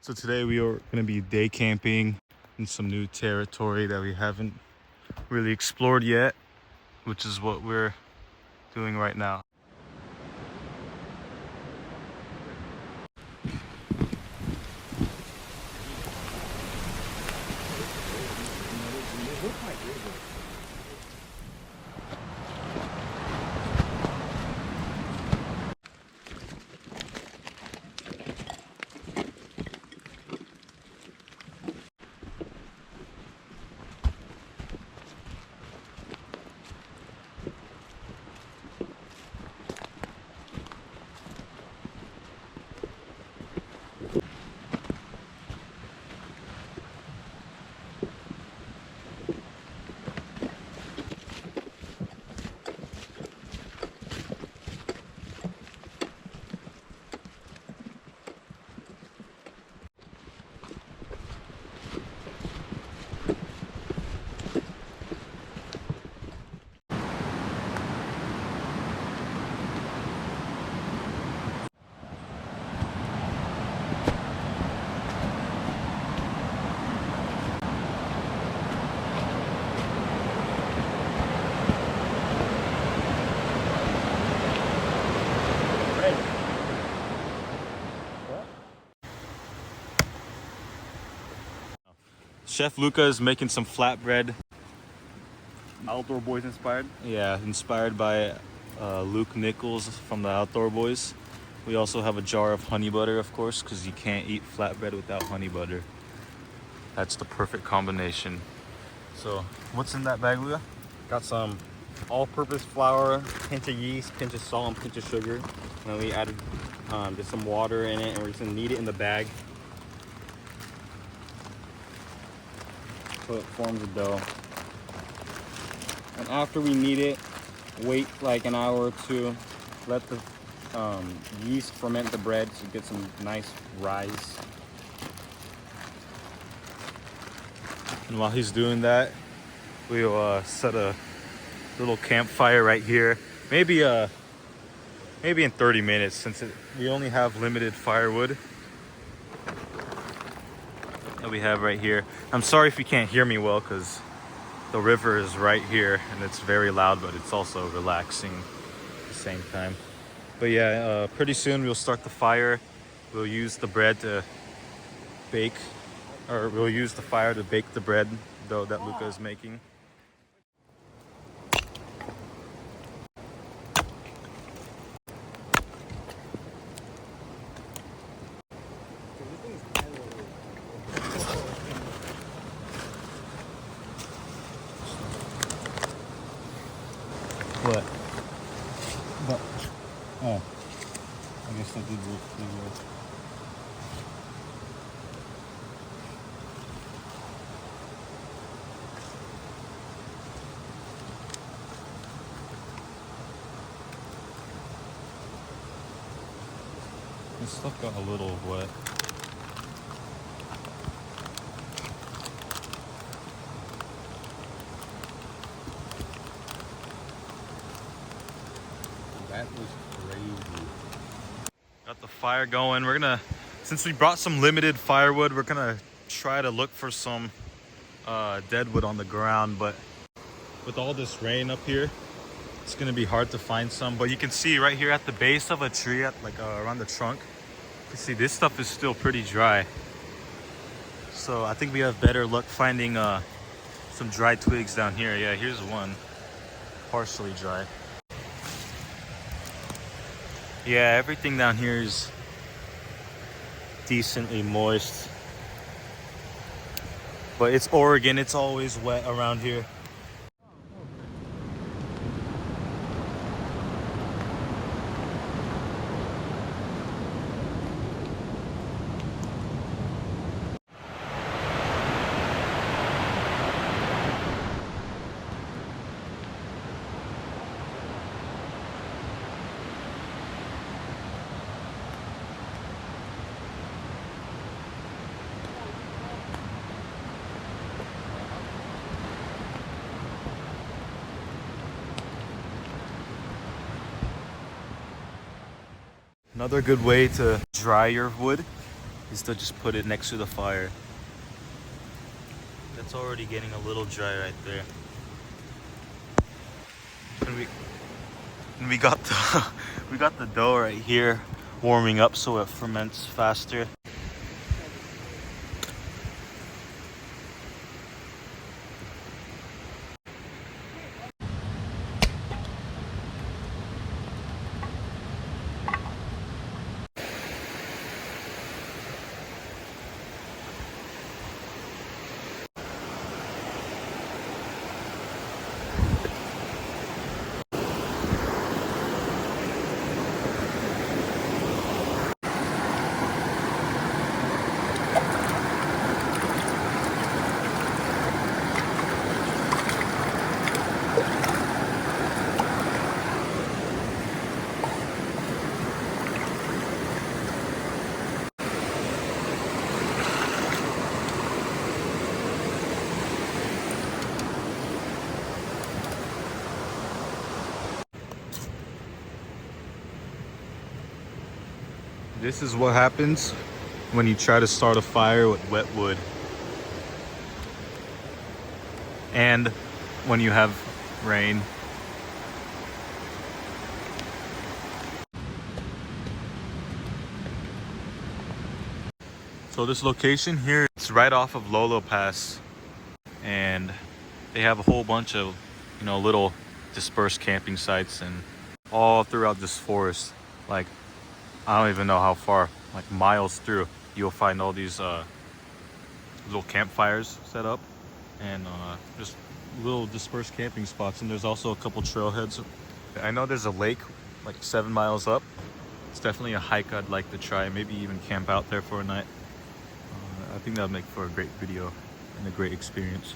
So today we are going to be day camping in some new territory that we haven't really explored yet, which is what we're doing right now. Chef Luka is making some flatbread. Outdoor Boys inspired? Yeah, inspired by Luke Nichols from the Outdoor Boys. We also have a jar of honey butter, of course, because you can't eat flatbread without honey butter. That's the perfect combination. So, what's in that bag, Luka? Got some all-purpose flour, pinch of yeast, pinch of salt, and pinch of sugar. And then we added just some water in it, and we're just gonna knead it in the bag. So it forms a dough. And after we knead it, wait like an hour or two. Let the yeast ferment the bread so you get some nice rise. And while he's doing that, we'll set a little campfire right here. Maybe in 30 minutes, since we only have limited firewood that we have right here. I'm sorry if you can't hear me well, because the river is right here and it's very loud, but it's also relaxing at the same time. But yeah, pretty soon we'll start the fire. We'll use the bread to bake, or we'll use the fire to bake the bread dough that Luka is making. What? But, oh, I guess that did work pretty well. This stuff got a little wet. That was crazy. Got the fire going. We're gonna, since we brought some limited firewood, we're gonna try to look for some deadwood on the ground, but with all this rain up here, it's gonna be hard to find some. But you can see right here at the base of a tree, at like around the trunk, you can see this stuff is still pretty dry. So I think we have better luck finding some dry twigs down here. Yeah, here's one, partially dry. Yeah, everything down here is decently moist. But it's Oregon, it's always wet around here. Another good way to dry your wood is to just put it next to the fire. That's already getting a little dry right there. And we got the we got the dough right here warming up so it ferments faster. This is what happens when you try to start a fire with wet wood. And when you have rain. So this location here, it's right off of Lolo Pass. And they have a whole bunch of, you know, little dispersed camping sites and all throughout this forest. Like, I don't even know how far, like miles through, you'll find all these little campfires set up and just little dispersed camping spots. And there's also a couple trailheads. I know there's a lake like 7 miles up. It's definitely a hike I'd like to try, maybe even camp out there for a night. I think that would make for a great video and a great experience.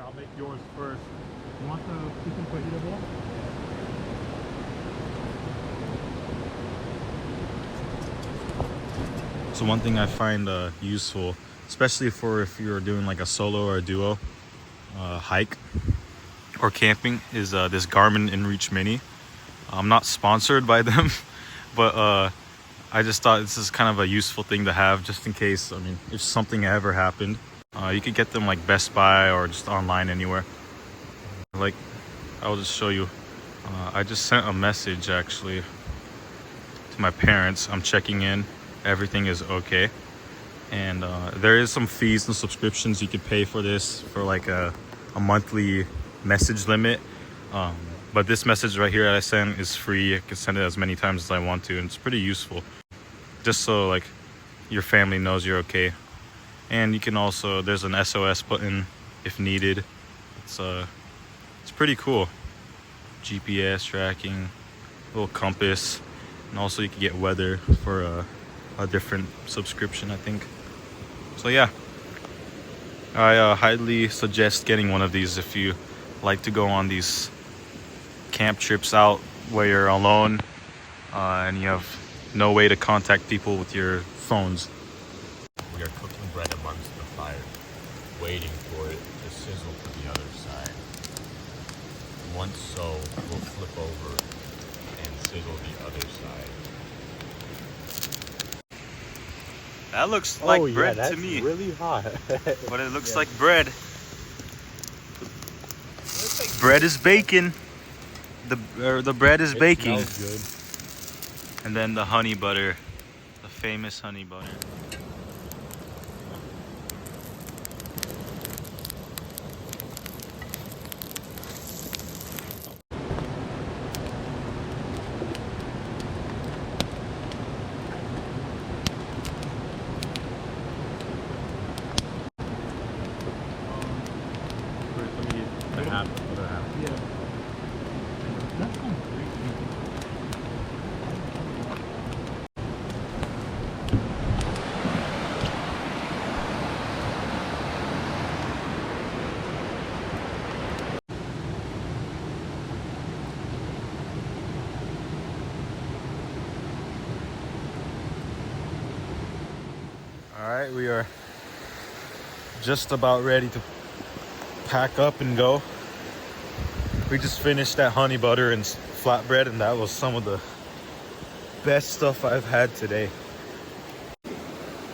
I'll make yours first. You want the chicken fajita bowl? So one thing I find useful, especially for if you're doing like a solo or a duo hike or camping, is this Garmin InReach Mini. I'm not sponsored by them, but I just thought this is kind of a useful thing to have just in case. I mean, if something ever happened. You could get them like Best Buy or just online anywhere. Like, I'll just show you. I just sent a message actually to my parents. I'm checking in. Everything is okay. And there is some fees and subscriptions you could pay for this for like a monthly message limit. But this message right here that I sent is free. I can send it as many times as I want to. And it's pretty useful. Just so like your family knows you're okay. And you can also, there's an SOS button if needed. It's pretty cool. GPS tracking, little compass, and also you can get weather for a different subscription, I think. So yeah, I highly suggest getting one of these if you like to go on these camp trips out where you're alone and you have no way to contact people with your phones. We are cooking bread amongst the fire, waiting for it to sizzle to the other side. Once so, we'll flip over and sizzle the other side. That looks like bread to me. Really hot. But it looks like bread. Bread is baking. The bread is baking. It smells good. And then the honey butter, the famous honey butter. we are just about ready to pack up and go. We just finished that honey butter and flatbread, and that was some of the best stuff I've had today.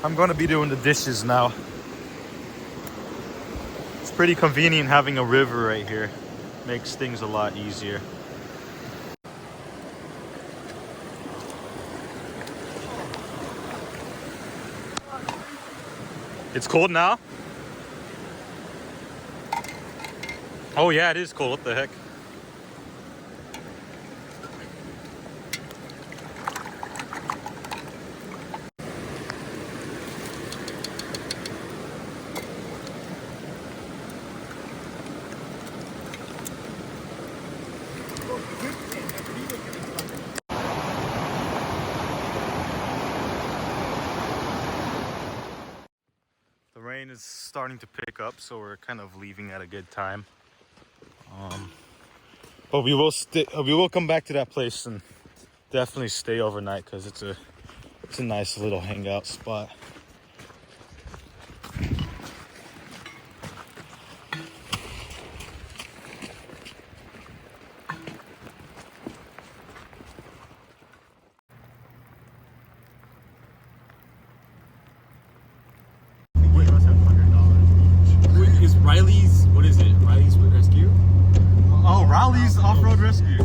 I'm gonna be doing the dishes now. It's pretty convenient having a river right here. Makes things a lot easier. It's cold now? Oh yeah, it is cold. What the heck? The rain is starting to pick up, so we're kind of leaving at a good time. But we will come back to that place and definitely stay overnight because it's a nice little hangout spot. Is Riley's, what is it? Riley's Rescue? Oh, Riley's Off-Road Rescue.